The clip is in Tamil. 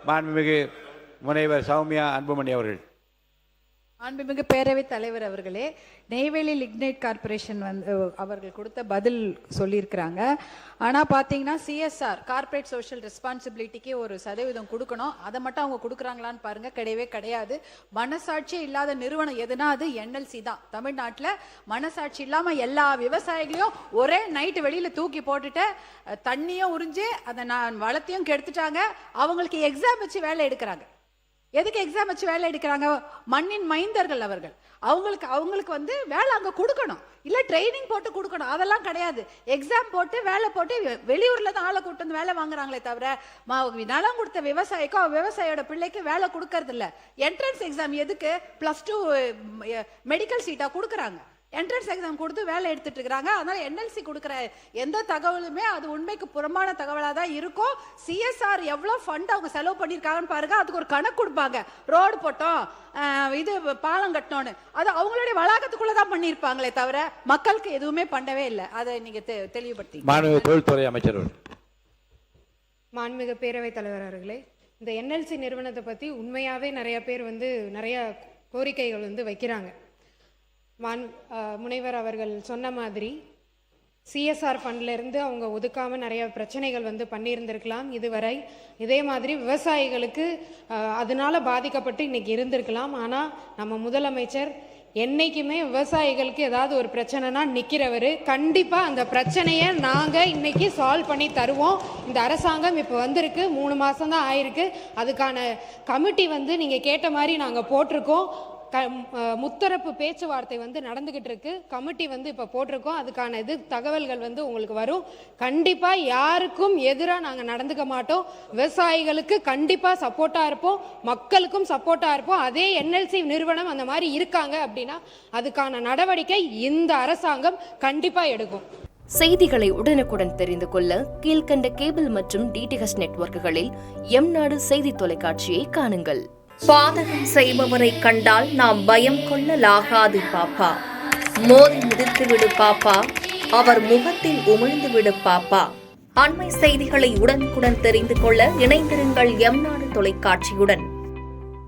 மாண்புமிகு முனைவர் சௌமியா அன்புமணி அவர்கள். மாண்புமிகு பேரவைத் தலைவர் அவர்களே, நெய்வேலி லிக்னைட் கார்பரேஷன் அவர்கள் கொடுத்த பதில் சொல்லியிருக்கிறாங்க. ஆனால் பார்த்தீங்கன்னா சிஎஸ்ஆர் கார்பரேட் சோஷியல் ரெஸ்பான்சிபிலிட்டிக்கு ஒரு சதவீதம் கொடுக்கணும். அதை மட்டும் அவங்க கொடுக்குறாங்களான்னு பாருங்க, கிடையவே கிடையாது. மனசாட்சியே இல்லாத நிறுவனம் எதுனா அது என்எல்சி தான். தமிழ்நாட்டில் மனசாட்சி இல்லாமல் எல்லா விவசாயிகளையும் ஒரே நைட்டு வெளியில் தூக்கி போட்டுட்டு தண்ணியும் உறிஞ்சு அதை வளத்தையும் கெடுத்துட்டாங்க. அவங்களுக்கு எக்ஸாம் வச்சு வேலை எடுக்கிறாங்க. எதுக்கு எக்ஸாம் வச்சு வேலை எடுக்கிறாங்க? மண்ணின் மைந்தர்கள் அவர்கள். அவங்களுக்கு வேலை அங்கே கொடுக்கணும், இல்லை ட்ரைனிங் போட்டு கொடுக்கணும். அதெல்லாம் கிடையாது. எக்ஸாம் போட்டு வேலை போட்டு வெளியூர்ல தான் ஆளை கூட்டு வந்து வேலை வாங்குறாங்களே தவிர நிலம் கொடுத்த விவசாயிக்கோ விவசாயியோட பிள்ளைக்கு வேலை கொடுக்கறது இல்லை. என்ட்ரன்ஸ் எக்ஸாம் எதுக்கு? +2 மெடிக்கல் சீட்டா கொடுக்குறாங்க. என்ட்ரன்ஸ் எக்ஸாம் கொடுத்து வேலை எடுத்துட்டு இருக்கிறாங்க. அதனால என்எல்சி கொடுக்குற எந்த தகவலுமே அது உண்மைக்கு புறம்பான தகவலாக தான் இருக்கும். சிஎஸ்ஆர் எவ்வளோ ஃபண்ட் அவங்க செலவு பண்ணியிருக்காங்கன்னு பாருங்க. அதுக்கு ஒரு கணக்கு கொடுப்பாங்க. ரோடு போட்டோம், இது பாலம் கட்டணும்னு. அது அவங்களுடைய வளாகத்துக்குள்ள தான் பண்ணியிருப்பாங்களே தவிர மக்களுக்கு எதுவுமே பண்ணவே இல்லை. அதை நீங்க தெளிவுபடுத்தி. மாண்புமிகு தொழில்துறை அமைச்சர். மாண்புமிகு பேரவைத் தலைவர் அவர்களே, இந்த என்எல்சி நிறுவனத்தை பற்றி உண்மையாகவே நிறைய பேர் நிறைய கோரிக்கைகள் வைக்கிறாங்க. முனைவர் அவர்கள் சொன்ன மாதிரி சிஎஸ்ஆர் ஃபண்ட்லேருந்து அவங்க ஒதுக்காமல் நிறைய பிரச்சனைகள் பண்ணியிருந்திருக்கலாம் இதுவரை. இதே மாதிரி விவசாயிகளுக்கு அதனால பாதிக்கப்பட்டு இன்னைக்கு இருந்திருக்கலாம். ஆனால் நம்ம முதலமைச்சர் என்னைக்குமே விவசாயிகளுக்கு ஏதாவது ஒரு பிரச்சனைனா நிற்கிறவர். கண்டிப்பாக அந்த பிரச்சனையை நாங்கள் இன்னைக்கு சால்வ் பண்ணி தருவோம். இந்த அரசாங்கம் இப்போ வந்திருக்கு, 3 மாதம் தான் ஆயிருக்கு. அதுக்கான கமிட்டி நீங்கள் கேட்ட மாதிரி நாங்கள் போட்டிருக்கோம். முத்தரப்பு பேச்சுவார்த்தை நடந்துகிட்டு இருக்கு. கமிட்டி இப்போ போட்டிருக்கோம். அதுக்கான தகவல்கள் உங்களுக்கு வரும். கண்டிப்பா யாருக்கும் எதிராக நாங்கள் நடந்துக்க மாட்டோம். விவசாயிகளுக்கு கண்டிப்பா சப்போர்ட்டா இருப்போம், மக்களுக்கும் சப்போர்ட்டா இருப்போம். அதே என்எல்சி நிறுவனம் அந்த மாதிரி இருக்காங்க அப்படின்னா அதுக்கான நடவடிக்கை இந்த அரசாங்கம் கண்டிப்பா எடுக்கும். செய்திகளை உடனுக்குடன் தெரிந்து கொள்ள கீழ்கண்ட கேபிள் மற்றும் டிடிஎச் நெட்வொர்க்குகளில் எம்நாடு செய்தி தொலைக்காட்சியை காணுங்கள். பாதகம் செய்பவரை கண்டால் நாம் பயம் கொள்ளலாகாது பாப்பா. மோதி மிதித்துவிடு பாப்பா, அவர் முகத்தில் உமிழ்ந்துவிடு பாப்பா. அண்மை செய்திகளை உடனுக்குடன் தெரிந்து கொள்ள இணைந்திருங்கள் எம்நாடு தொலைக்காட்சியுடன்.